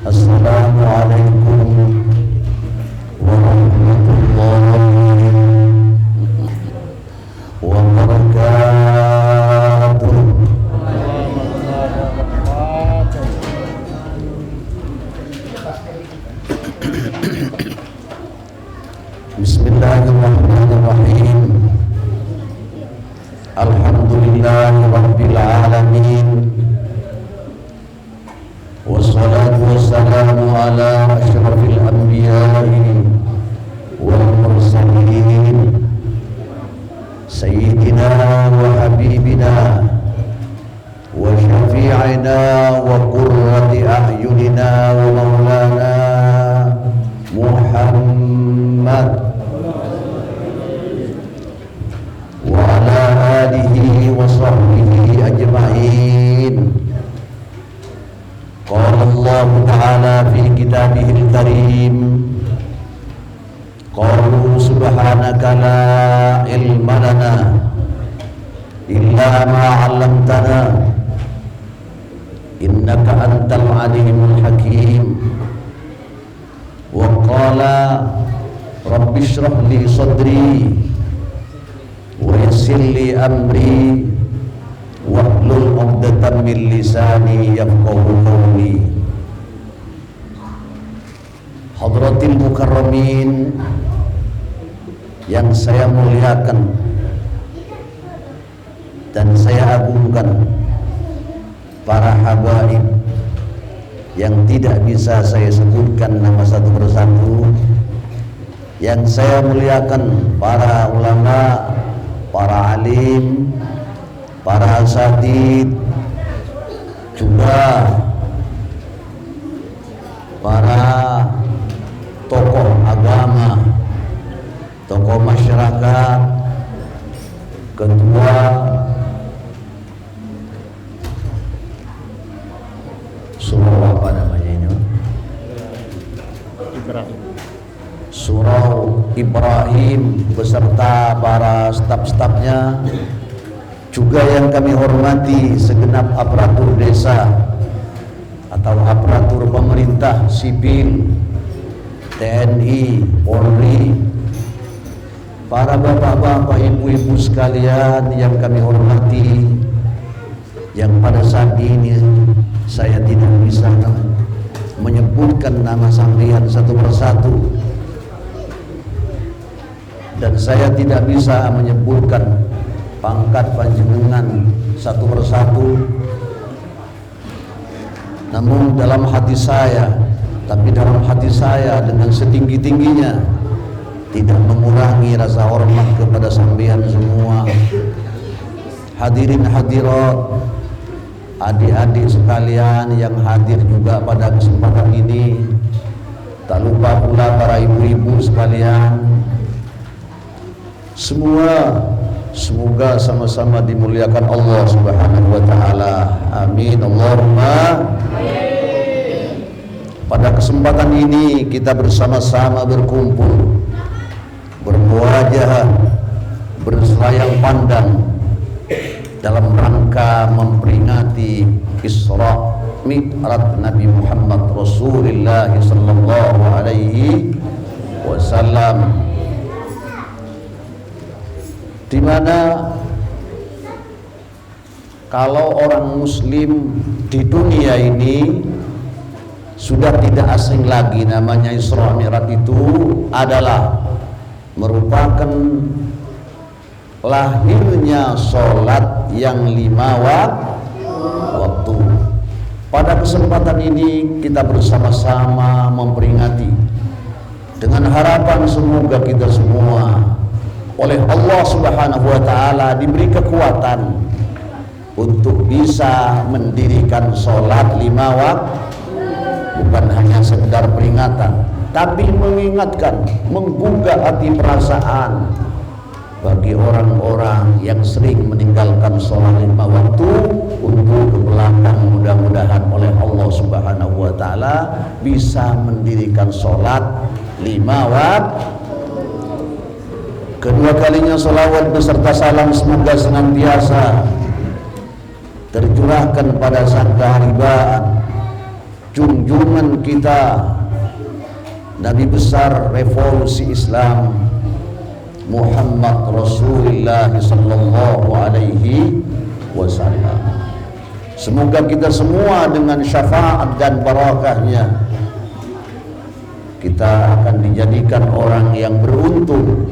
Assalamualaikum warahmatullahi wabarakatuh. Bismillahirrahmanirrahim. Alhamdulillahi rabbil alamin. Wassalatu wassalamu ala asyrafil anbiya'i wal mursalin Sayyidina wa habibina wa syafi'ina wa qurrati a'yunina wa maulana Muhammad wa ala alihi wa sahbihi ajma'in. Qala Allah Ta'ala fi kitabihil karim, qalu subhanaka la ilma lana illa ma 'allamtana innaka antal alimul hakim. Wa qala rabbi shrah li sadri wa yassir li amri wahlul 'uqdatam min lisani yafqahu qawli. Hadratil mukarramin yang saya muliakan dan saya agungkan, para habaib yang tidak bisa saya sebutkan nama satu persatu, yang saya muliakan, para ulama, para alim, para asatid, juga para tokoh agama, tokoh masyarakat, ketua surau apa namanya ini? Surau Ibrahim beserta para staf-stafnya, juga yang kami hormati segenap aparatur desa atau aparatur pemerintah sipil, TNI, Polri, para bapak-bapak, ibu-ibu sekalian yang kami hormati, yang pada saat ini saya tidak bisa menyebutkan nama sampean satu persatu, dan saya tidak bisa menyebutkan pangkat panjenengan satu persatu. Namun dalam hati saya, tapi dalam hati saya dengan setinggi-tingginya, tidak mengurangi rasa hormat kepada sampean semua. Hadirin hadirat, adik-adik sekalian yang hadir juga pada kesempatan ini, tak lupa pula para ibu-ibu sekalian, semua semoga sama-sama dimuliakan Allah Subhanahu wa taala. Amin Allahumma. Pada kesempatan ini kita bersama-sama berkumpul, bermuajah, berselayang pandang dalam rangka memperingati Isra Mi'raj Nabi Muhammad Rasulullah sallallahu alaihi wasallam, di mana kalau orang muslim di dunia ini sudah tidak asing lagi namanya Isra Mi'raj. Itu adalah merupakan lahirnya sholat yang 5 waktu. Pada kesempatan ini kita bersama-sama memperingati dengan harapan semoga kita semua oleh Allah Subhanahu wa taala diberi kekuatan untuk bisa mendirikan sholat 5 waktu, bukan hanya sekedar peringatan, tapi mengingatkan, menggugah hati perasaan bagi orang-orang yang sering meninggalkan sholat 5 waktu untuk ke belakang. Mudah-mudahan oleh Allah Subhanahu wa taala bisa mendirikan sholat 5 waktu. Kedua kalinya salawat beserta salam semoga senantiasa tercurahkan pada sang keharibaan junjungan kita, Nabi besar revolusi Islam, Muhammad Rasulullah sallallahu alaihi wasallam. Semoga kita semua dengan syafaat dan barakahnya kita akan dijadikan orang yang beruntung.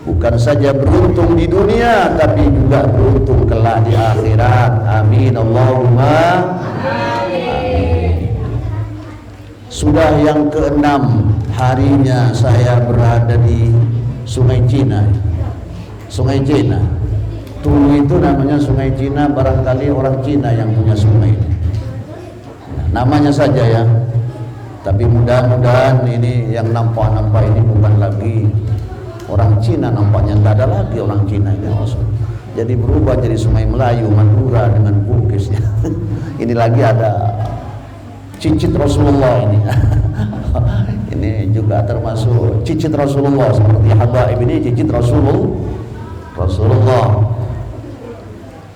Bukan saja beruntung di dunia, tapi juga beruntung kelak di akhirat. Amin Allahumma amin. Sudah yang keenam harinya saya berada di Sungai Cina. Sungai Cina. Dulu itu namanya Sungai Cina, barangkali orang Cina yang punya sungai ini. Namanya saja ya. Tapi mudah-mudahan ini yang nampak-nampak ini bukan lagi orang Cina, nampaknya tidak ada lagi orang Cina ini. Jadi berubah jadi Sungai Melayu, Madura dengan Bugis ya. Ini lagi ada cicit Rasulullah ini. Ini juga termasuk cicit Rasulullah, seperti Habaib ini cicit Rasulullah.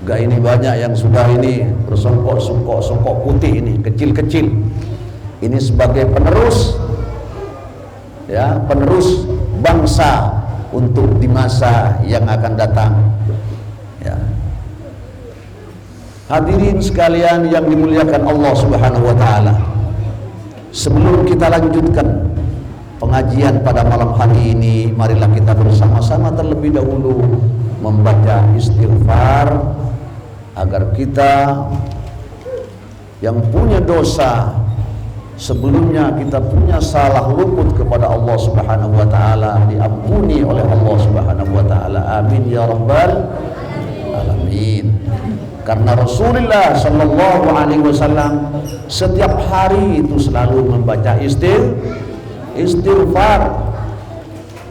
Gak ini banyak yang sudah ini bersongkok putih ini, kecil-kecil. Ini sebagai penerus ya, penerus bangsa untuk di masa yang akan datang ya. Hadirin sekalian yang dimuliakan Allah Subhanahu wa taala. Sebelum kita lanjutkan pengajian pada malam hari ini, marilah kita bersama-sama terlebih dahulu membaca istighfar agar kita yang punya dosa sebelumnya, kita punya salah luput kepada Allah Subhanahu wa taala, diampuni oleh Allah Subhanahu wa taala. Amin ya rabbal alamin. Karena Rasulullah sallallahu alaihi wasallam setiap hari itu selalu membaca istighfar.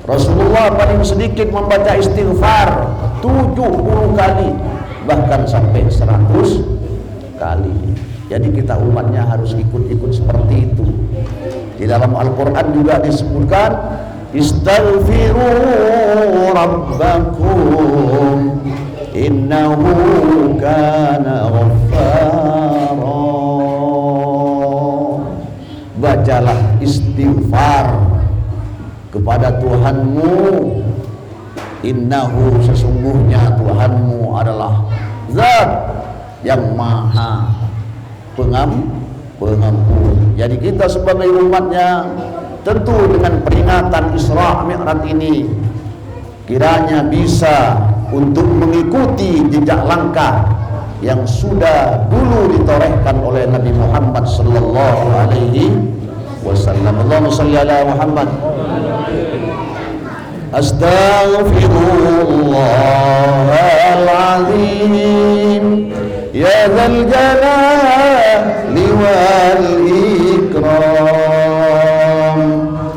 Rasulullah paling sedikit membaca istighfar 70 kali, bahkan sampai 100 kali. Jadi kita umatnya harus ikut-ikut seperti itu. Di dalam Al-Quran juga disebutkan, istaghfiru rabbakum innahu kana ghaffara. Bacalah istighfar kepada Tuhanmu, innahu sesungguhnya Tuhanmu adalah zat yang maha pengampun. Jadi kita sebagai umatnya tentu dengan peringatan Isra Mi'raj ini kiranya bisa untuk mengikuti jejak langkah yang sudah dulu ditorehkan oleh Nabi Muhammad sallallahu alaihi wasallam. Allahumma shalli ala Muhammad. Astaghfirullahal azim ya dzal jalali wal ikram.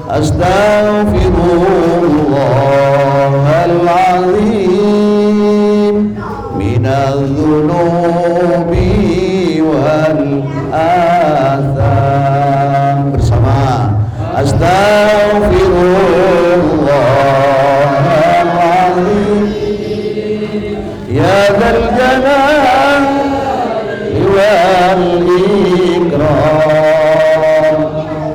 Astaghfirullahal azim minadz dzunubi wal atham. Bersama astaghfirullahal azim ya dzal jalali wal ikram.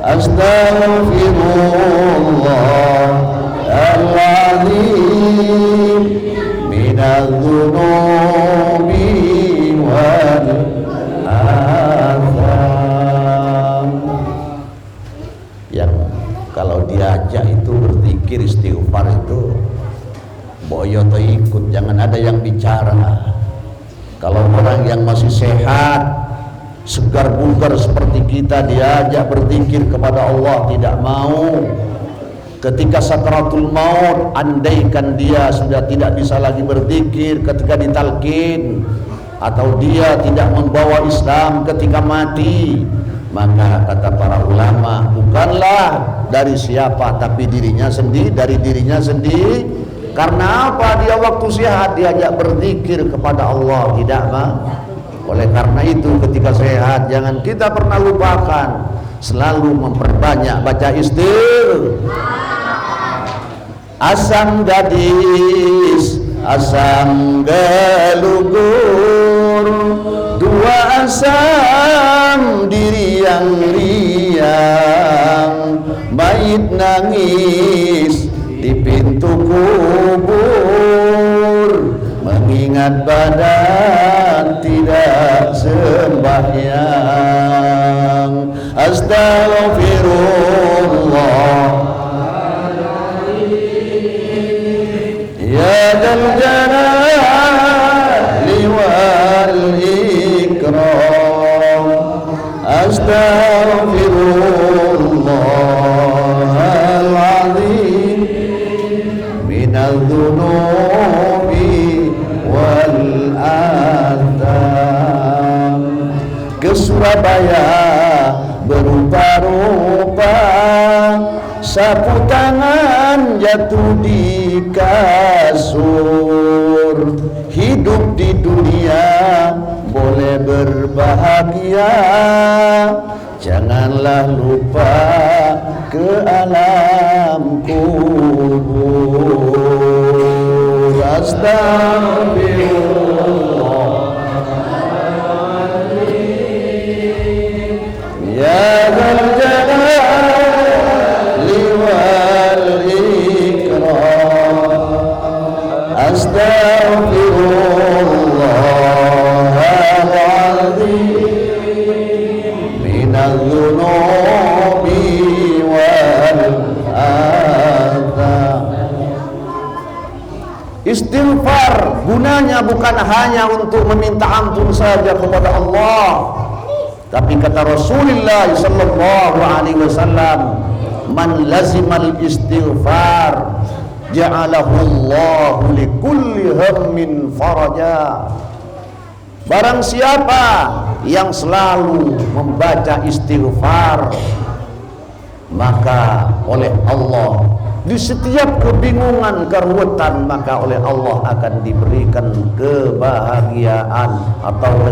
Astaghfirullahal azim minadz dzunubi wal atham. Yang kalau diajak itu berzikir istighfar itu boyo atau ikut, jangan ada yang bicara. Kalau orang yang masih sehat, segar bugar seperti kita diajak berzikir kepada Allah, tidak mau. Ketika sakaratul maut, andaikan dia sudah tidak bisa lagi berzikir ketika ditalkin, atau dia tidak membawa Islam ketika mati, maka kata para ulama, bukanlah dari siapa tapi dirinya sendiri, dari dirinya sendiri. Karena apa? Dia waktu sehat diajak berzikir kepada Allah, tidak mah. Oleh karena itu ketika sehat jangan kita pernah lupakan selalu memperbanyak baca istighfar. Asam gadis, asam galugu, dua asam diriang-riang, mayit nangis di pintu kubur, mengingat badan tidak sembahyang. Astaghfirullah ya dzal jalali wal ikram. Astaghfirullahal azim minadz dzunubi wal atham. Ke Surabaya berupa-rupa, sapu tangan jatuh di kasur. Hidup di dunia boleh berbahagia, janganlah lupa ke alam kubur. Astagfirullah ya dzal jalali wal ikram. Astaghfirullahal azim minadz dzunubi wal atham. Istighfar gunanya bukan hanya untuk meminta ampun saja kepada Allah, tapi kata Rasulullah sallallahu alaihi wasallam, man lazimal istighfar ja'alahu Allahu likulli hammin faraja. Barang siapa yang selalu membaca istighfar, maka oleh Allah di setiap kebingungan, keruwetan, maka oleh Allah akan diberikan kebahagiaan atau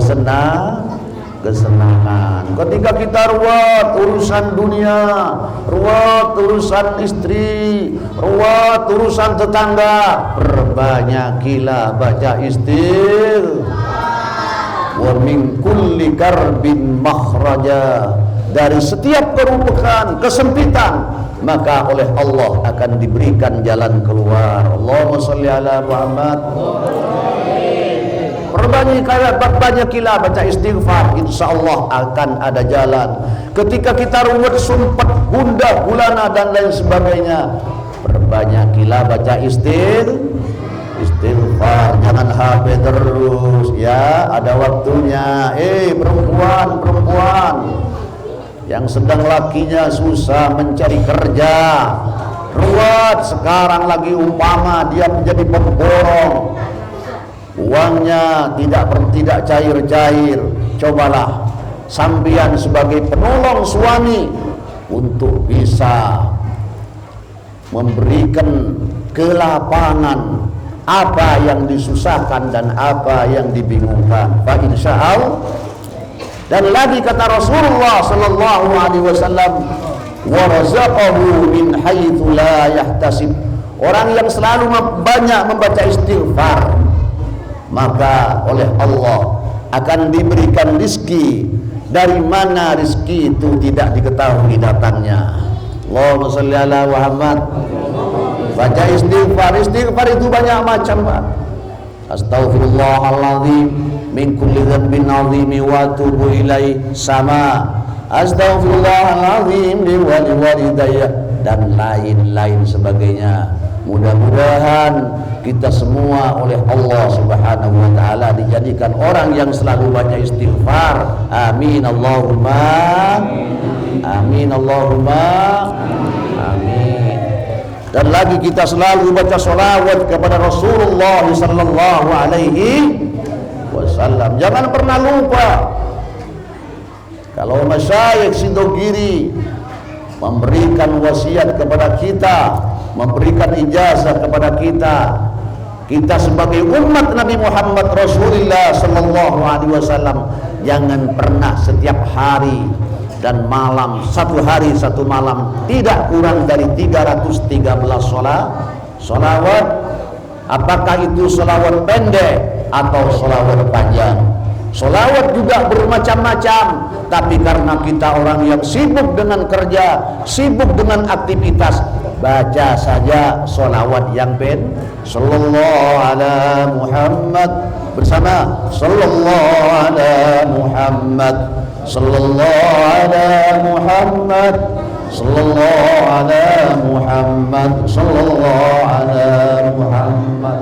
kesenangan. Ketika kita ruwet urusan dunia, ruwet urusan istri, ruwet urusan tetangga, perbanyakilah baca istighfar. Wa min kulli karbin makhraja, dari setiap keruwetan, kesempitan, maka oleh Allah akan diberikan jalan keluar. Allahumma sholli ala Muhammad. Perbanyakilah baca istighfar, insyaallah akan ada jalan. Ketika kita ruwet, sumpah, gundah gulana dan lain sebagainya, perbanyakilah baca istighfar. Jangan HP terus ya, ada waktunya. Perempuan yang sedang lakinya susah mencari kerja, ruwet, sekarang lagi umpama dia menjadi pemborong, uangnya tidak cair-cair, cobalah sambian sebagai penolong suami untuk bisa memberikan kelapangan apa yang disusahkan dan apa yang dibingungkan. Fa insyaallah. Dan lagi kata Rasulullah sallallahu alaihi wasallam, wa razaqahu min haitsu la yahtasib. Orang yang selalu banyak membaca istighfar, maka oleh Allah akan diberikan rizki dari mana rizki itu tidak diketahui datangnya. Allahumma sholli ala Muhammad. Baca istighfar. Istighfar itu banyak macam, Pak. Astaghfirullahaladzim min kulli dhanbin azimi wa atubu ilaihi sama. Astaghfirullahaladzim li walidayya dan lain-lain sebagainya. Mudah-mudahan kita semua oleh Allah Subhanahu wa taala dijadikan orang yang selalu baca istighfar. Amin Allahumma amin Allahumma amin. Dan lagi kita selalu baca sholawat kepada Rasulullah sallallahu alaihi wasallam. Jangan pernah lupa, kalau masyayikh Sidogiri memberikan wasiat kepada kita, memberikan ijazah kepada kita sebagai umat Nabi Muhammad Rasulullah sallallahu alaihi wasallam, jangan pernah setiap hari dan malam, satu hari satu malam, tidak kurang dari 313 sholawat. Apakah itu sholawat pendek atau sholawat panjang? Solawat juga bermacam-macam, tapi karena kita orang yang sibuk dengan kerja, sibuk dengan aktivitas, baca saja solawat yang pendek. Sallallahu ala Muhammad, bersama sallallahu ala Muhammad, sallallahu ala Muhammad, sallallahu ala Muhammad, sallallahu ala Muhammad.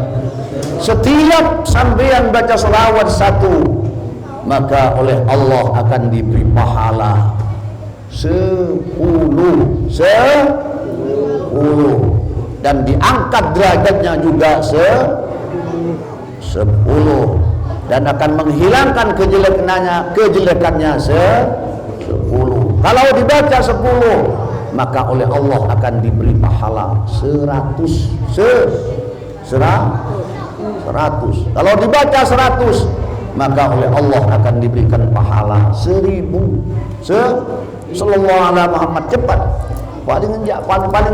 Setiap sampean baca selawat satu, maka oleh Allah akan diberi pahala 10 dan diangkat derajatnya juga 10 dan akan menghilangkan kejelekannya 10. Kalau dibaca 10, maka oleh Allah akan diberi pahala 100. Kalau dibaca 100, maka oleh Allah akan diberikan pahala 1000. Sallallahu alaihi Muhammad, cepat. Paling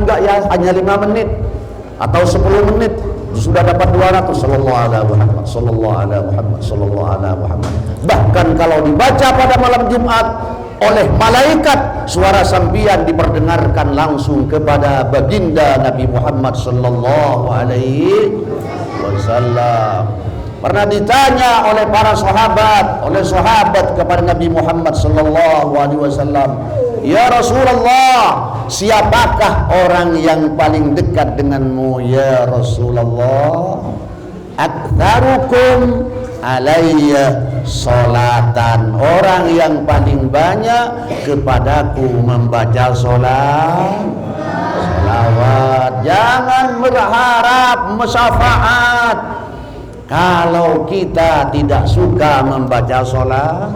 enggak ya hanya 5 menit atau 10 menit sudah dapat 200. Sallallahu alaihi Muhammad, sallallahu alaihi Muhammad, sallallahu alaihi Muhammad. Bahkan kalau dibaca pada malam Jumat oleh malaikat, suara sampian diperdengarkan langsung kepada baginda Nabi Muhammad sallallahu alaihi wasallam. Pernah ditanya oleh para sahabat, kepada Nabi Muhammad sallallahu alaihi wasallam, "Ya Rasulullah, siapakah orang yang paling dekat denganmu ya Rasulullah?" "Aktsarukum alayya sholatan." Orang yang paling banyak kepadaku membaca salawat. Jangan berharap syafaat kalau kita tidak suka membaca salawat.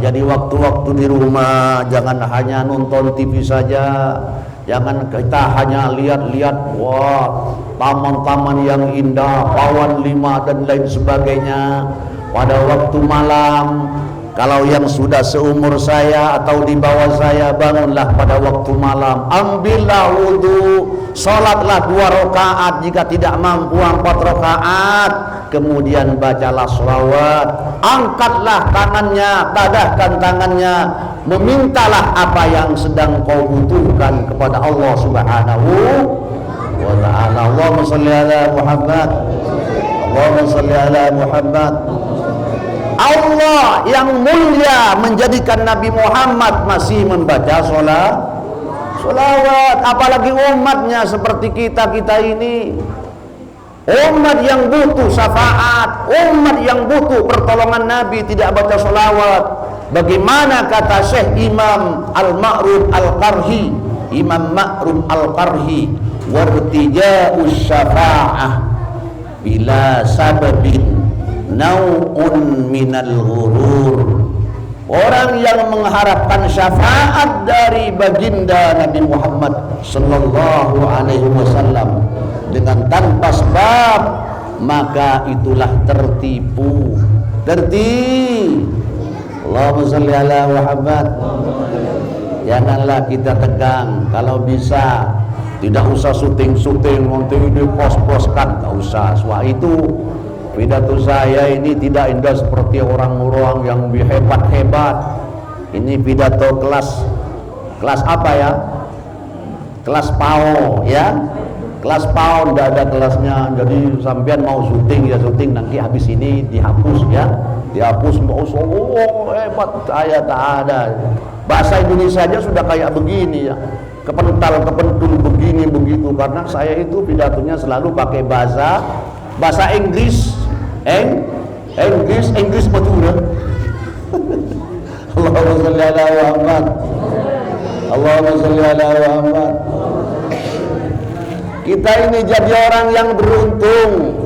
Jadi waktu-waktu di rumah jangan hanya nonton TV saja, jangan kita hanya lihat-lihat wah taman-taman yang indah, Pawan 5 dan lain sebagainya pada waktu malam. Kalau yang sudah seumur saya atau di bawah saya, bangunlah pada waktu malam, ambillah wudu, salatlah 2 rakaat, jika tidak mampu 4 rakaat, kemudian bacalah sholawat, angkatlah tangannya, tadahkan tangannya, memintalah apa yang sedang kau butuhkan kepada Allah Subhanahu wa ta'ala. Allahumma shalli ala Muhammad, Allahumma shalli ala Muhammad. Allah yang mulia menjadikan Nabi Muhammad masih membaca sholawat, apalagi umatnya seperti kita ini, umat yang butuh syafaat, umat yang butuh pertolongan Nabi, tidak baca sholawat. Bagaimana kata Syekh Imam Al-Ma'ruf Al-Qarhi, Imam Ma'ruf Al-Qarhi, "Wartija'us syafa'ah bila sababin nau'un minal ghurur." Orang yang mengharapkan syafaat dari baginda Nabi Muhammad sallallahu alaihi wasallam dengan tanpa sebab, maka itulah tertipu. Allahumma shalli ala Muhammad. Janganlah kita tegang, kalau bisa tidak usah syuting nanti di pos-poskan, enggak usah. Wah, itu pidato saya ini tidak indah seperti orang-orang yang hebat-hebat. Ini pidato kelas apa ya? Kelas PAO ya. Kelas PAO tidak ada kelasnya. Jadi sampean mau syuting ya syuting, nanti habis ini dihapus ya. Dihapus, oh hebat, saya tak ada. Bahasa Indonesia aja sudah kayak begini ya. Kepental-kepentul begini begitu, karena saya itu pidatonya selalu pakai bahasa Inggris. Inggris betul ya. Allahumma shalli ala Muhammad, Allahumma shalli ala Muhammad. Kita ini jadi orang yang beruntung,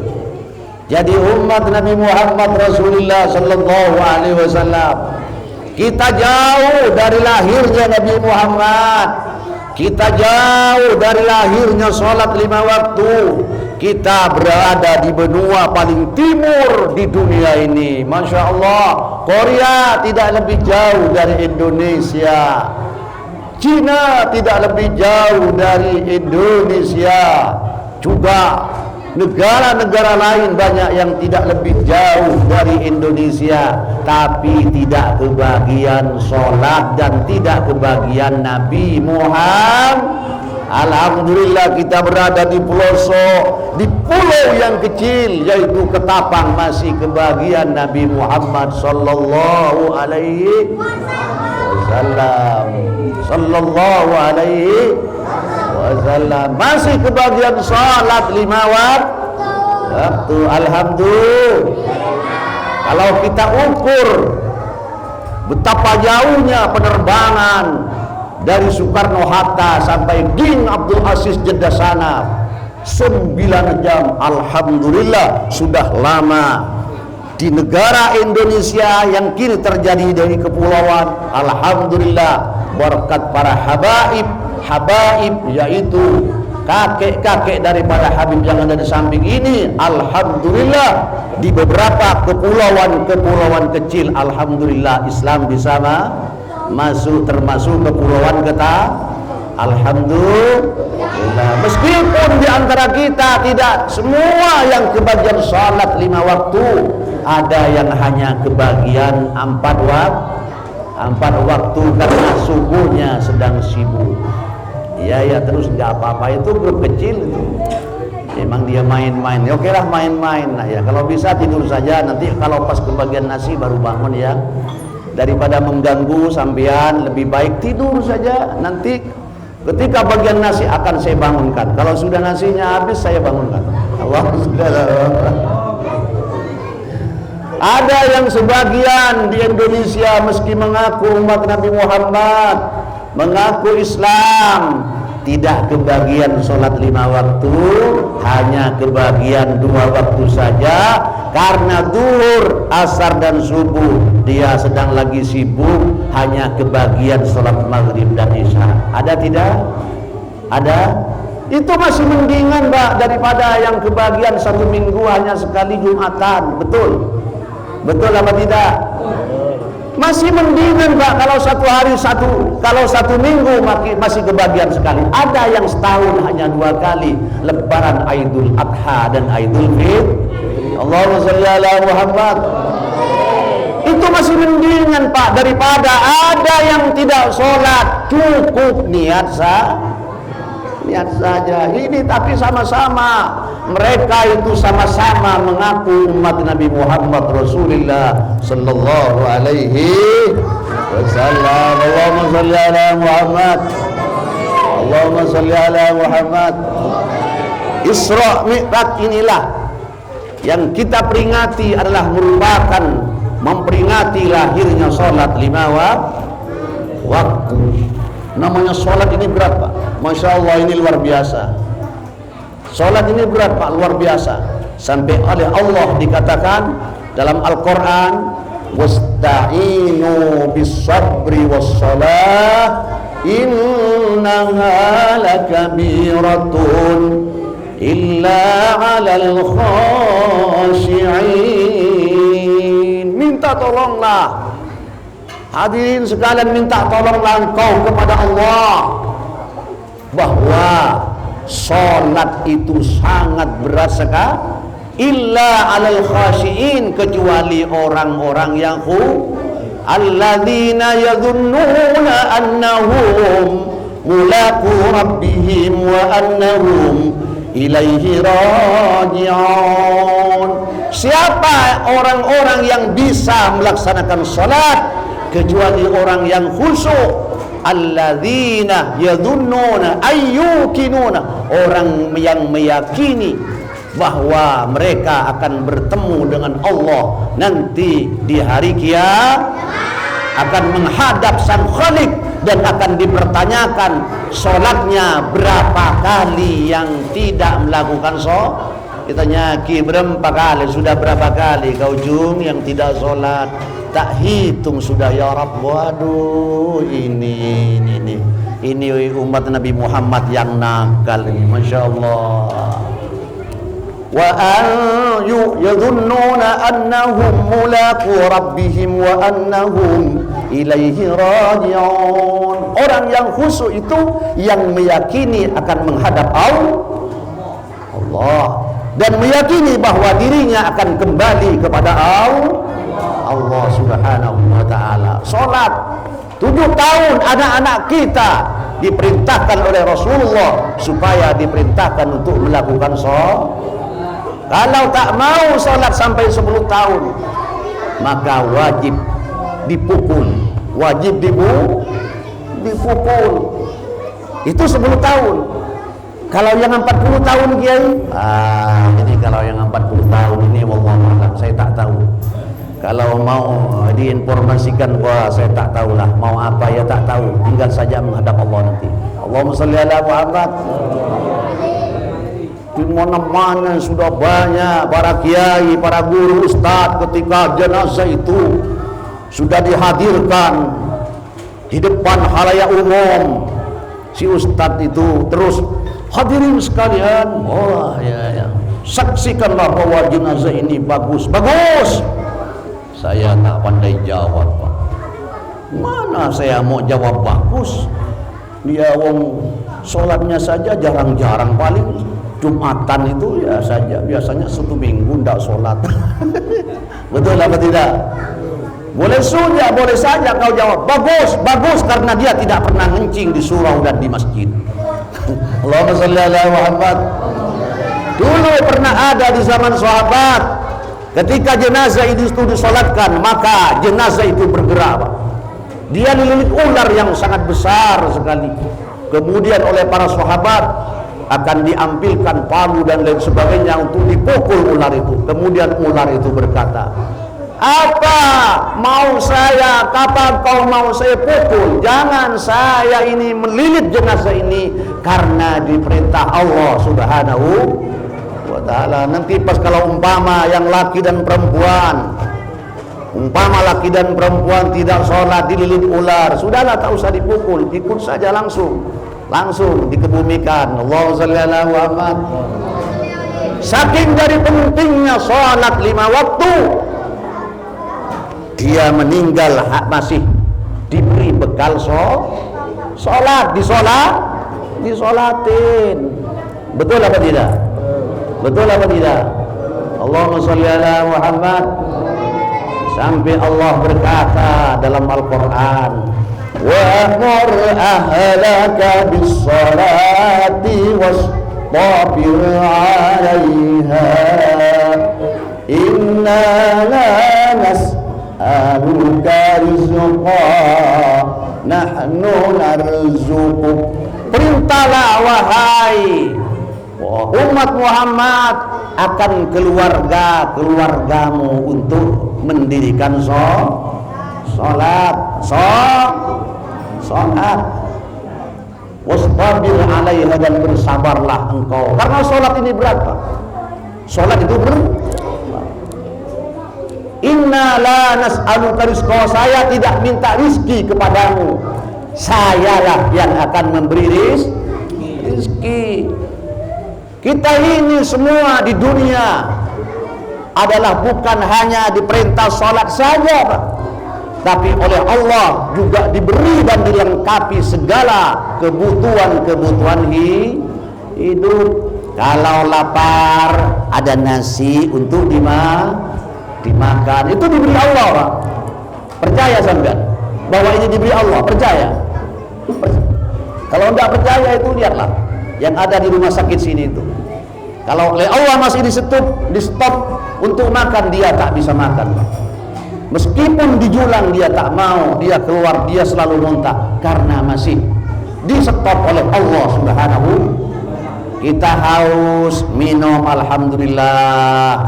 jadi umat Nabi Muhammad Rasulullah sallallahu alaihi wasallam. Kita jauh dari lahirnya Nabi Muhammad, kita jauh dari lahirnya sholat 5 waktu. Kita berada di benua paling timur di dunia ini, Masya Allah. Korea tidak lebih jauh dari Indonesia, Cina tidak lebih jauh dari Indonesia juga. Negara-negara lain banyak yang tidak lebih jauh dari Indonesia, tapi tidak kebagian sholat dan tidak kebagian Nabi Muhammad. Alhamdulillah kita berada di pelosok, di pulau yang kecil yaitu Ketapang, masih kebagian Nabi Muhammad sallallahu alaihi wasallam. Sallallahu alaihi wasallam masih kebagian salat 5 waktu. Alhamdulillah. Kalau kita ukur betapa jauhnya penerbangan dari Soekarno-Hatta sampai King Abdul Aziz Jeddah sana 9 jam, alhamdulillah sudah lama. Di negara Indonesia yang kini terjadi dari kepulauan, alhamdulillah berkat para habaib yaitu kakek-kakek daripada Habib yang ada di samping ini, alhamdulillah di beberapa kepulauan kecil, alhamdulillah Islam bisa masuk, termasuk kepulauan kita, alhamdulillah. Meskipun di antara kita tidak semua yang kebagian salat 5 waktu, ada yang hanya kebagian 4 waktu karena subuhnya sedang sibuk. Ya terus nggak apa-apa, itu grup kecil itu. Emang dia main-main, ya oke lah main-main. Nah ya kalau bisa tidur saja, nanti kalau pas kebagian nasi baru bangun ya. Daripada mengganggu sampean, lebih baik tidur saja. Nanti ketika bagian nasi akan saya bangunkan. Kalau sudah nasinya habis saya bangunkan. Ada yang sebagian di Indonesia meski mengaku umat Nabi Muhammad, mengaku Islam, tidak kebagian sholat 5 waktu, hanya kebagian 2 waktu saja karena zuhur, asar dan subuh dia sedang lagi sibuk, hanya kebagian sholat maghrib dan isya. Ada tidak? Ada? Itu masih mendingan Pak daripada yang kebagian 1 minggu hanya sekali Jumatan. Betul? Betul apa tidak? Masih mendingan Pak kalau 1 hari kalau 1 minggu masih kebagian sekali. Ada yang setahun hanya 2 kali, Lebaran Aidul Adha dan Aidul Fitri. Allahumma sholli ala Muhammad. Itu masih mendingan Pak daripada ada yang tidak sholat, cukup niat saja. Ini tapi sama-sama mereka itu sama-sama mengaku umat Nabi Muhammad Rasulullah sallallahu alaihi wasallam. Allahumma sholli ala Muhammad. Allahumma sholli ala Muhammad. Isra Mi'raj inilah yang kita peringati, adalah merupakan memperingati lahirnya sholat 5 waktu. Namanya sholat ini berat Pak. Masya Allah, ini luar biasa. Sholat ini berat Pak, luar biasa. Sampai oleh Allah dikatakan dalam Al-Quran, wasta'inu bis-sabri was-salah innaha lakabiratun illa 'alal khashi'in. Minta tolonglah. Hadirin sekalian, minta tolonglah engkau kepada Allah bahwa sholat itu sangat berat sekali. Illa 'alal khashi'in, kecuali orang-orang yang alladzina yadhunnuna annahum mulaqu rabbihim wa annahum ilaihi raji'un. Siapa orang-orang yang bisa melaksanakan sholat kecuali orang yang khusyuk? Alladzina yadhunnuna ayyukinuna, orang yang meyakini bahwa mereka akan bertemu dengan Allah nanti di hari kiamat, akan menghadap Sang Khalik dan akan dipertanyakan sholatnya berapa kali. Yang tidak melakukan sholat ditanya, Ki berapa kali, sudah berapa kali kau Jung yang tidak sholat? Tak hitung sudah ya Rabb. Waduh, ini umat Nabi Muhammad yang nakal ini, Masya Allah. Wa an yadhunnuna annahum mulaqu rabbihim wa annahum ilaihi raji'un. Orang yang khusyuk itu yang meyakini akan menghadap Allah. dan meyakini bahwa dirinya akan kembali kepada Allah Subhanahu wa taala. Salat 7 tahun anak-anak kita diperintahkan oleh Rasulullah supaya diperintahkan untuk melakukan salat. Kalau tak mau salat sampai 10 tahun, maka wajib dipukul, wajib dipukul. Itu 10 tahun. Kalau yang 40 tahun Kiai, ini kalau yang 40 tahun ini wallahu a'lam, saya tak tahu. Kalau mau diinformasikan, wah saya tak tahulah mau apa ya, tak tahu, tinggal saja menghadap Allah nanti. Allahumma shalli ala Muhammad. Di mana-mana sudah banyak para kiai, para guru, ustaz ketika jenazah itu sudah dihadirkan di depan halayak umum, si ustaz itu terus, hadirin sekalian, oh ya, saksikanlah bahwa jenazah ini bagus. Saya tak pandai jawab, Pak. Mana saya mau jawab bagus? Dia wong sholatnya saja jarang-jarang, paling Jumatan itu ya saja, biasanya 1 minggu tidak sholat. Betul apa tidak? Boleh saja kau jawab bagus karena dia tidak pernah ngencing di surau dan di masjid. Allahumma shalli ala Muhammad. Dulu pernah ada di zaman sahabat, ketika jenazah itu disolatkan, maka jenazah itu bergerak, Pak. Dia dililit ular yang sangat besar sekali. Kemudian oleh para sahabat akan diambilkan palu dan lain sebagainya untuk dipukul ular itu. Kemudian ular itu berkata, apa mau saya, kapan kau mau saya pukul? Jangan, saya ini melilit jenazah ini karena diperintah Allah Subhanahu wa ta'ala. Nanti pas kalau umpama yang laki dan perempuan, laki dan perempuan tidak sholat dililit ular, sudahlah tak usah dipukul, ikut saja langsung dikebumikan. Allahumma shalli ala Muhammad. Saking dari pentingnya sholat 5 waktu, dia meninggal masih diberi bekal sholat, disolatin. Betul apa tidak? Allahumma shalli ala Muhammad. Sampai Allah berkata dalam Al-Quran, wa'mur ahlaka bis-salati wastabir 'alaiha inna la nas'aluka rizqa nahnu narzuquk. Perintahlah wahai umat Muhammad akan keluargamu untuk mendirikan sholat. Wastabir 'alaiha, dan bersabarlah engkau karena sholat ini berat, Pak. Sholat itu berat. Inna la nas'aluka rizqa, saya tidak minta rizki kepadamu, sayalah yang akan memberi rizki. Kita ini semua di dunia adalah bukan hanya diperintah sholat saja, Pak, tapi oleh Allah juga diberi dan dilengkapi segala kebutuhan hidup. Kalau lapar ada nasi untuk dimakan, itu diberi Allah, Pak. Percaya sampean bahwa ini diberi Allah? Percaya? Kalau enggak percaya, itu lihatlah yang ada di rumah sakit sini itu. Kalau oleh Allah masih di stop untuk makan, dia tak bisa makan, Pak. Meskipun dijulang dia tak mau, dia keluar, dia selalu muntah karena masih di stop oleh Allah Subhanahu. Kita haus, minum, alhamdulillah,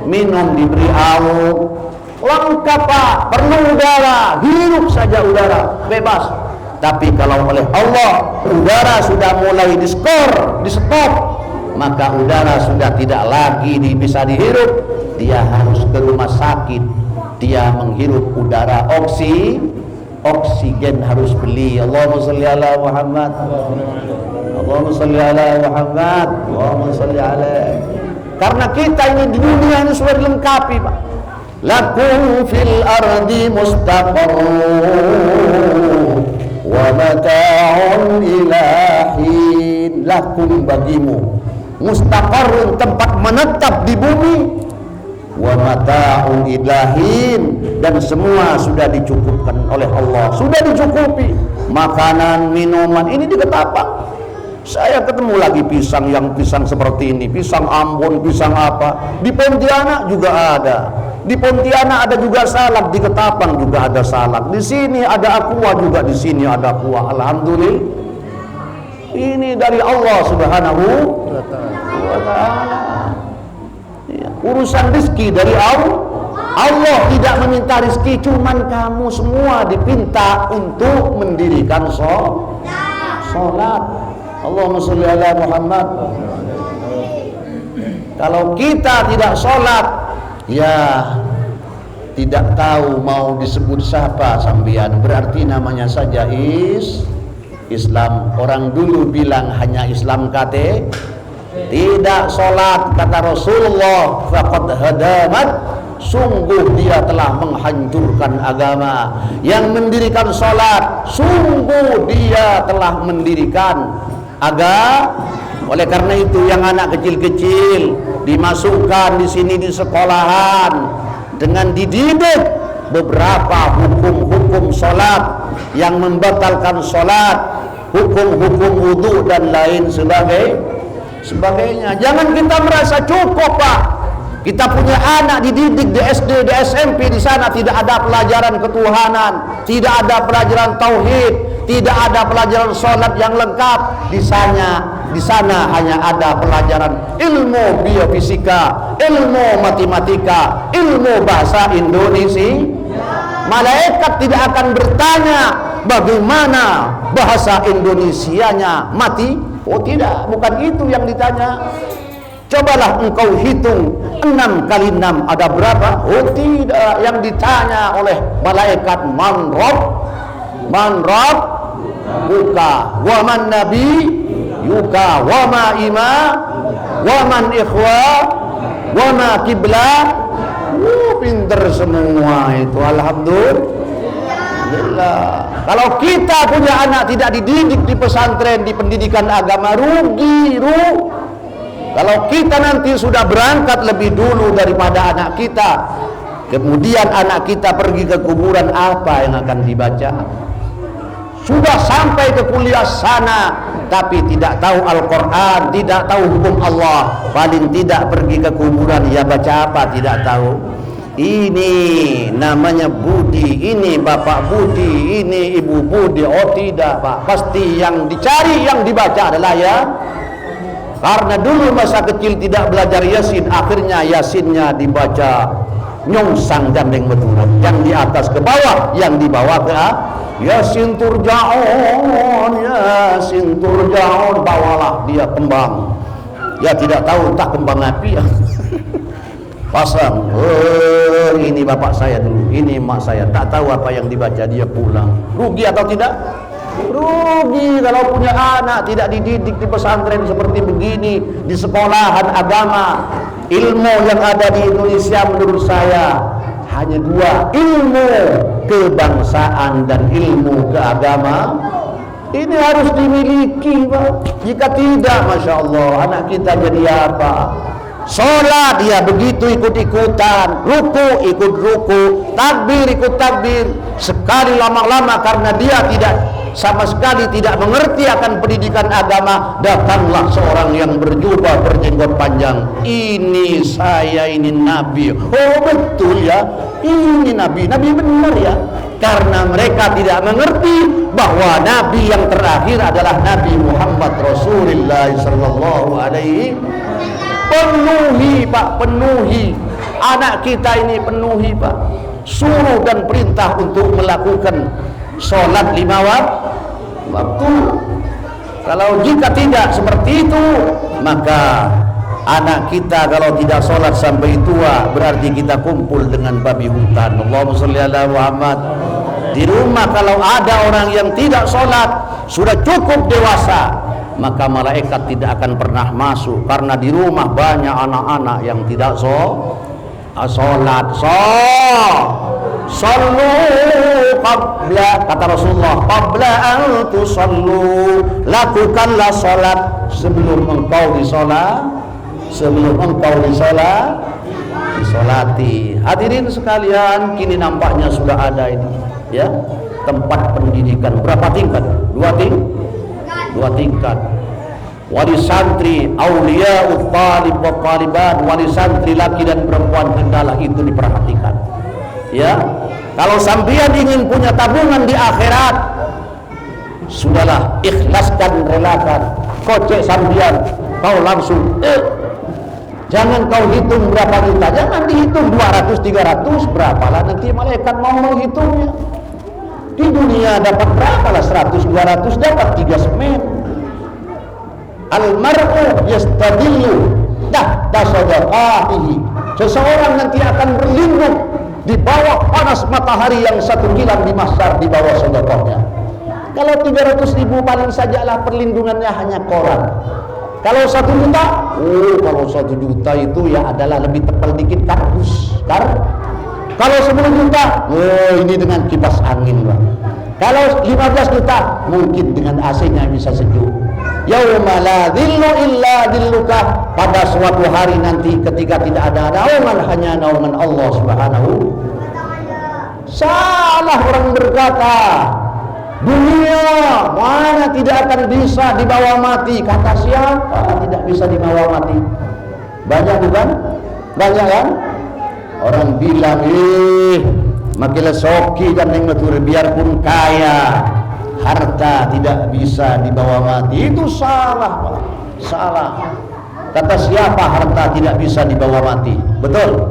minum diberi Allah, lengkap, Pak. Perlu udara, hirup saja udara, bebas. Tapi kalau oleh Allah udara sudah mulai di stop, maka udara sudah tidak lagi bisa dihirup, dia harus ke rumah sakit, dia menghirup udara oksigen harus beli. Allahumma shalli ala Muhammad. Allahumma shalli ala Muhammad. Allahumma shalli ala. Karena kita ini di dunia ini sudah dilengkapi, Pak. Lakum fil ardi mustaqarrun wa mata'un ila hin. Lakum, bagimu, mustaqarrun, tempat menetap di bumi, wa mata'un ilahin, dan semua sudah dicukupkan oleh Allah, sudah dicukupi makanan, minuman. Ini di Ketapang saya ketemu lagi pisang, yang pisang seperti ini, pisang Ambon, pisang apa. Di Pontianak juga ada, di Pontianak ada juga salak, di Ketapang juga ada salak, di sini ada aqua juga, di sini ada aqua. Alhamdulillah, ini dari Allah Subhanahu wa ta'ala. Ya, urusan rezeki dari Allah. Allah tidak meminta rezeki, cuman kamu semua dipinta untuk mendirikan sholat. Allahumma sholli ala Muhammad. Kalau kita tidak sholat, ya tidak tahu mau disebut siapa sambian, berarti namanya saja Islam. Orang dulu bilang hanya Islam KT, tidak sholat, kata Rasulullah, faqad hadamat, sungguh dia telah menghancurkan agama. Yang mendirikan sholat, sungguh dia telah mendirikan agama. Oleh karena itu, yang anak kecil-kecil dimasukkan di sini di sekolahan dengan dididik beberapa hukum-hukum sholat yang membatalkan sholat, hukum-hukum wudhu dan lain sebagainya. Jangan kita merasa cukup, Pak. Kita punya anak dididik di SD, di SMP, di sana tidak ada pelajaran ketuhanan, tidak ada pelajaran tauhid, tidak ada pelajaran sholat yang lengkap. Di sana hanya ada pelajaran ilmu biofisika, ilmu matematika, ilmu bahasa Indonesia. Malaikat tidak akan bertanya bagaimana bahasa Indonesianya mati. Oh tidak, bukan itu yang ditanya. Cobalah engkau hitung 6 kali 6 ada berapa? Oh tidak, yang ditanya oleh malaikat man buka, wa man nabi yuka, wa ma ima, wa man ikhwa, wa ma kiblat. Pinter semua itu, alhamdulillah. Kalau kita punya anak tidak dididik di pesantren, di pendidikan agama, rugi. Kalau kita nanti sudah berangkat lebih dulu daripada anak kita, kemudian anak kita pergi ke kuburan, apa yang akan dibaca? Sudah sampai ke kuliah sana, tapi tidak tahu Al-Quran, tidak tahu hukum Allah, paling tidak pergi ke kuburan, ya baca apa? Tidak tahu. Ini namanya budi, ini bapak budi, ini ibu budi. Oh tidak, Pak, pasti yang dicari, yang dibaca adalah ya. Karena dulu masa kecil tidak belajar Yasin, akhirnya Yasinnya dibaca nyongsang gandeng betul, yang di atas ke bawah, yang di bawah ke Yasin turja'un, Yasin turja'un, bawalah dia kembang. Ya tidak tahu entah kembang api ya. Pasang, ini bapak saya dulu, ini mak saya, tak tahu apa yang dibaca, dia pulang. Rugi atau tidak? Rugi kalau punya anak tidak dididik di pesantren seperti begini, di sekolahan agama. Ilmu yang ada di Indonesia menurut saya hanya 2, ilmu kebangsaan dan ilmu keagama. Ini harus dimiliki, Pak. Jika tidak, Masya Allah, anak kita jadi apa? Sholat dia begitu ikut-ikutan, ruku ikut ruku, takbir ikut takbir. Sekali lama-lama karena dia tidak sama sekali tidak mengerti akan pendidikan agama, datanglah seorang yang berjubah berjenggot panjang. Ini saya, ini Nabi. Oh betul ya, ini Nabi benar ya. Karena mereka tidak mengerti bahwa Nabi yang terakhir adalah Nabi Muhammad Rasulullah sallallahu alaihi. Penuhi, Pak, penuhi. Anak kita ini penuhi, Pak. Suruh dan perintah untuk melakukan sholat 5 waktu. Kalau jika tidak seperti itu, maka anak kita kalau tidak sholat sampai tua, berarti kita kumpul dengan babi hutan. Allahumma sholli ala Muhammad. Di rumah kalau ada orang yang tidak sholat, sudah cukup dewasa, maka malaikat tidak akan pernah masuk, karena di rumah banyak anak-anak yang tidak sholat. sallu qabla, kata Rasulullah, qabla an tusallu, lakukanlah salat sebelum engkau disolati. Hadirin sekalian, kini nampaknya sudah ada ini, ya, tempat pendidikan berapa tingkat? Dua tingkat. Wali santri, aulia, talib wa taliban, wali santri laki dan perempuan, hendaklah itu diperhatikan. Ya, kalau sampean ingin punya tabungan di akhirat, sudahlah, ikhlaskan, relakan. Kocek sampean, kau langsung jangan kau hitung berapa juta, jangan dihitung 200, 300, berapalah nanti malaikat mau menghitungnya. Di dunia dapat berapalah, 100, 200, dapat 3 semen. Al-mar'u yastadillu tahta sadaqatihi. Seseorang nanti akan berlindung di bawah panas matahari yang 1 kilan di mahsyar, di bawah sedekahnya. Kalau 300.000 paling sajalah perlindungannya hanya koran. Kalau 1 juta, kalau 1 juta itu ya adalah lebih tebal dikit kardus. Kalau 10 juta, ini dengan kipas angin, Bang. Kalau 15 juta, mungkin dengan AC-nya bisa sejuk. Yauma la dhillu illa dhilluka, pada suatu hari nanti ketika tidak ada naungan, hanya naungan Allah Subhanahu. Salah orang berkata, dunia mana tidak akan bisa dibawa mati. Kata siapa tidak bisa dibawa mati? Banyak bukan? Banyak kan? Orang bilang, makilah soki dan yang matur, biarpun kaya, harta tidak bisa dibawa mati. Itu salah, Pak. Salah. Kata siapa harta tidak bisa dibawa mati? Betul.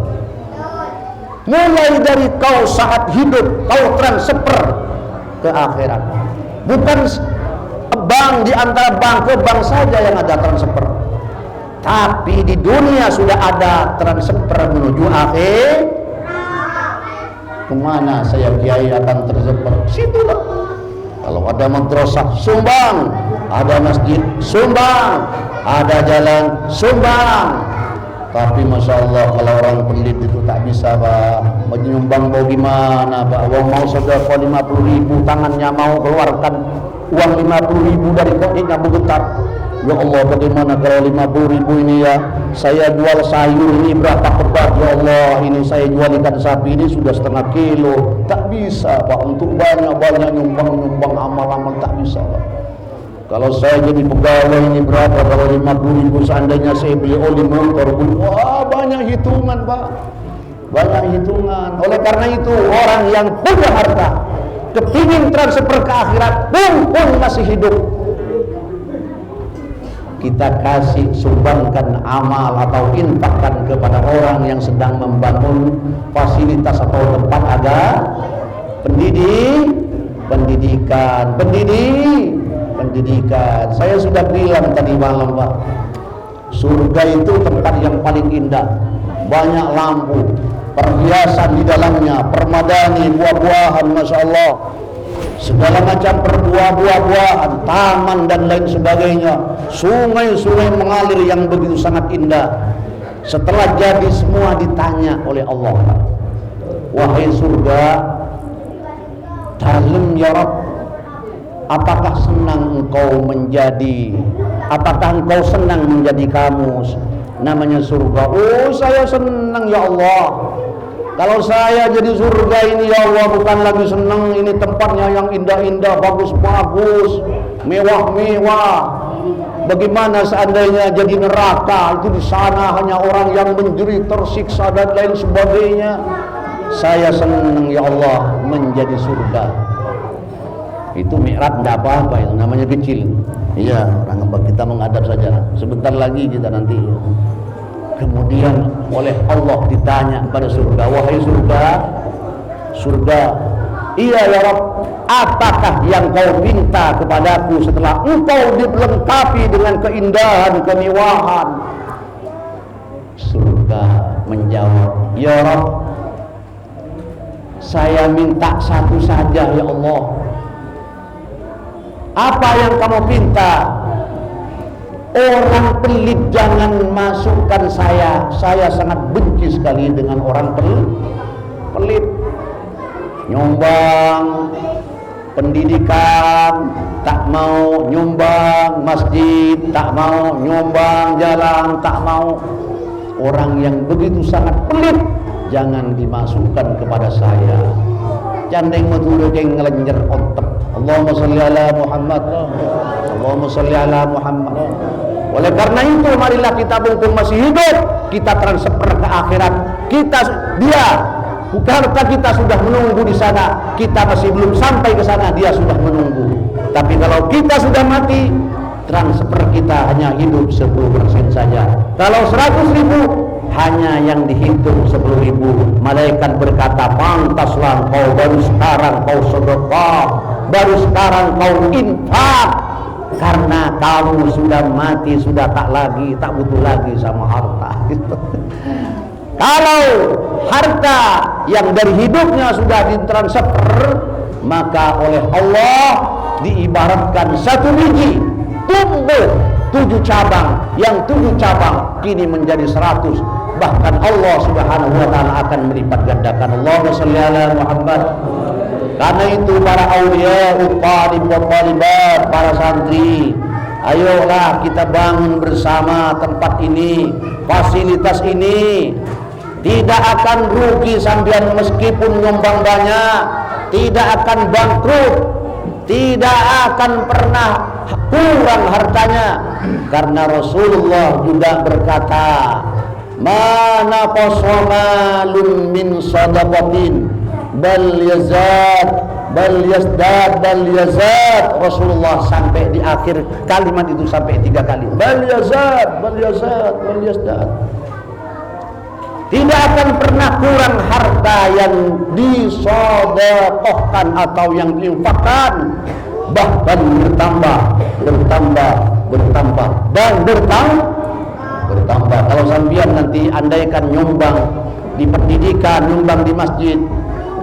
Mulai dari kau saat hidup, kau transfer ke akhirat. Bukan bank, di antara bank ke bank saja yang ada transfer, tapi di dunia sudah ada transfer menuju akhir. Kemana saya kiai akan transfer? Situlah. Kalau ada madrasah, sumbang. Ada masjid, sumbang. Ada jalan, sumbang. Tapi Masya Allah, kalau orang pelit itu tak bisa, Pak. Menyumbang mau gimana, Pak? Uang mau sedekah 50.000, tangannya mau keluarkan uang 50.000 dari koknya bergetar. Ya Allah, bagaimana kalau 50.000 ini ya, saya jual sayur ini berapa kebab, ya Allah, ini saya jual ikan sapi ini sudah 1/2 kilo. Tak bisa, Pak, untuk banyak-banyak nyumbang amal-amal, tak bisa, Pak. Kalau saya jadi pegawai ini berapa, kalau 50.000 seandainya saya beli oli motor, wah banyak hitungan, Pak, banyak hitungan. Oleh karena itu, orang yang punya harta kepingin transfer ke akhirat pun masih hidup, kita kasih, sumbangkan amal atau infakkan kepada orang yang sedang membangun fasilitas atau tempat ada pendidikan. Saya sudah bilang tadi malam, Pak, surga itu tempat yang paling indah, banyak lampu, perhiasan di dalamnya, permadani, buah-buahan, Masya Allah, segala macam buah-buahan, taman dan lain sebagainya, sungai-sungai mengalir yang begitu sangat indah. Setelah jadi semua ditanya oleh Allah, wahai surga, dalam ya Rabb, apakah engkau senang menjadi kamu namanya surga? Oh, saya senang ya Allah. Kalau saya jadi surga ini ya Allah, bukan lagi senang, ini tempatnya yang indah-indah, bagus-bagus, mewah-mewah. Bagaimana seandainya jadi neraka, itu di sana hanya orang yang menjerit, tersiksa dan lain sebagainya. Saya senang ya Allah menjadi surga. Itu mi'raj tidak apa-apa, itu namanya kecil. Iya, orang kita menghadap saja. Sebentar lagi kita nanti. Kemudian oleh Allah ditanya pada surga, wahai surga, iya ya Rabb, apakah yang kau minta kepadaku setelah engkau dilengkapi dengan keindahan, kemewahan? Surga menjawab, ya Rabb, saya minta satu saja ya Allah. Apa yang kamu minta? Orang pelit jangan masukkan saya. Saya sangat benci sekali dengan orang pelit. nyumbang pendidikan, tak mau nyumbang masjid, tak mau nyumbang jalan, tak mau. Orang yang begitu sangat pelit jangan dimasukkan kepada saya. Jandeng metu deng ngelenjer otak. Allahumma sholli ala Muhammad. Allahumma sholli ala Muhammad. Oleh karena itu marilah kita mumpung masih hidup, kita transfer ke akhirat. Harta kita sudah menunggu di sana. Kita masih belum sampai ke sana, dia sudah menunggu. Tapi kalau kita sudah mati, transfer kita hanya hidup 10% saja. Kalau 100.000 hanya yang dihitung 10.000. Malaikat berkata, pantaslah kau baru sekarang kau sedekah, baru sekarang kau infak, karena kamu sudah mati, sudah tak butuh lagi sama harta. Kalau harta yang dari hidupnya sudah ditransfer, maka oleh Allah diibaratkan satu biji tumbuh 7 cabang, yang 7 cabang kini menjadi 100. Bahkan Allah Subhanahu wa taala akan melipat gandakan. Allahumma shalli ala Muhammad. Karena itu para aulia, talib wa talibat, para santri, ayolah kita bangun bersama tempat ini, fasilitas ini. Tidak akan rugi sambian meskipun nyumbang banyak, tidak akan bangkrut, tidak akan pernah kurang hartanya, karena Rasulullah juga berkata, mana qasamalun min sadaqatin bal yazad bal yazdad bal yazad. Rasulullah sampai di akhir kalimat itu sampai 3 kali, bal yazad bal yazad bal yazdad. Tidak akan pernah kurang harta yang disedekahkan atau yang diinfakkan, bahkan bertambah dan bertambah. Kalau sambian nanti andaikan nyumbang di pendidikan, nyumbang di masjid,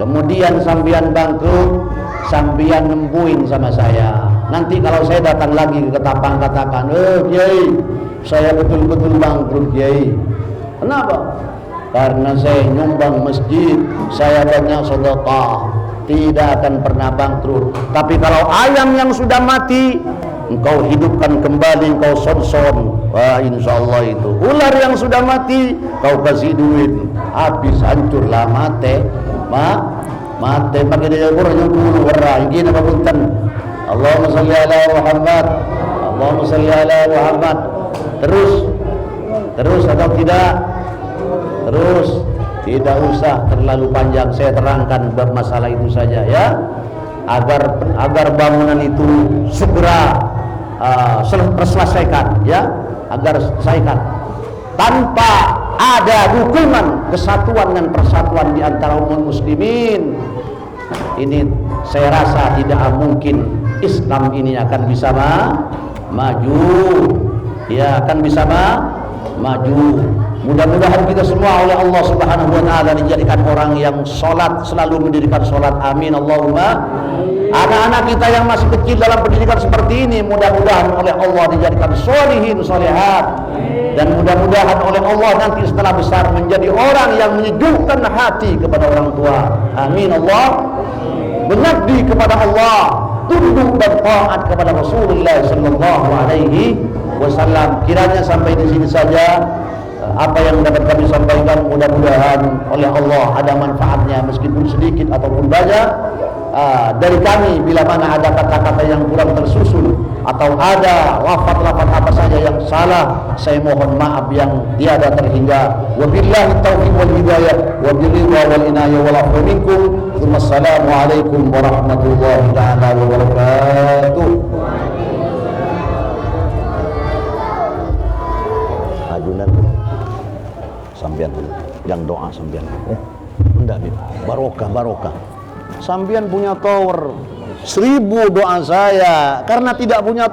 kemudian sambian bangkrut, sambian nembuin sama saya. Nanti kalau saya datang lagi ke Ketapang, katakan, Kiai, saya betul-betul bangkrut, Kiai. Kenapa? Karena saya nyumbang masjid, saya banyak sedekah, tidak akan pernah bangkrut. Tapi kalau ayam yang sudah mati, engkau hidupkan kembali, engkau son-son, wah insyaallah itu. Ular yang sudah mati, kau kasih duit, habis hancurlah mate pakai dia kurang dulu orang gini apa punten. Allahumma shalli ala Muhammad. Allahumma shalli ala Muhammad. Terus atau tidak? Terus, tidak usah terlalu panjang, saya terangkan bab masalah itu saja ya, agar bangunan itu segera terselesaikan ya, agar selesaikan tanpa ada dukungan kesatuan dan persatuan di antara umat muslimin. Ini saya rasa tidak mungkin Islam ini akan bisa maju ya, akan bisa maju. Mudah-mudahan kita semua oleh Allah Subhanahu wa taala dijadikan orang yang sholat, selalu mendirikan sholat. Amin Allahumma. Anak-anak kita yang masih kecil dalam pendidikan seperti ini, mudah-mudahan oleh Allah dijadikan sholihin sholihat, dan mudah-mudahan oleh Allah nanti setelah besar menjadi orang yang menyejukkan hati kepada orang tua. Amin Allah. Mengabdi kepada Allah, tunduk dan taat kepada Rasulullah sallallahu alaihi wasallam. Kiranya sampai di sini saja apa yang dapat kami sampaikan, mudah-mudahan oleh Allah ada manfaatnya meskipun sedikit ataupun banyak. Dari kami bila mana ada kata-kata yang kurang tersusun atau ada lafaz-lafaz apa saja yang salah, saya mohon maaf yang tiada terhingga. Wabillahi taufiq wal hidayah wa biridha wal inayah wal afwa minkum. Wassalamualaikum warahmatullahi taala wabarakatuh. Ajunan sambian yang doa sambian enggak barokah sambian punya tower 1000 doa saya, karena tidak punya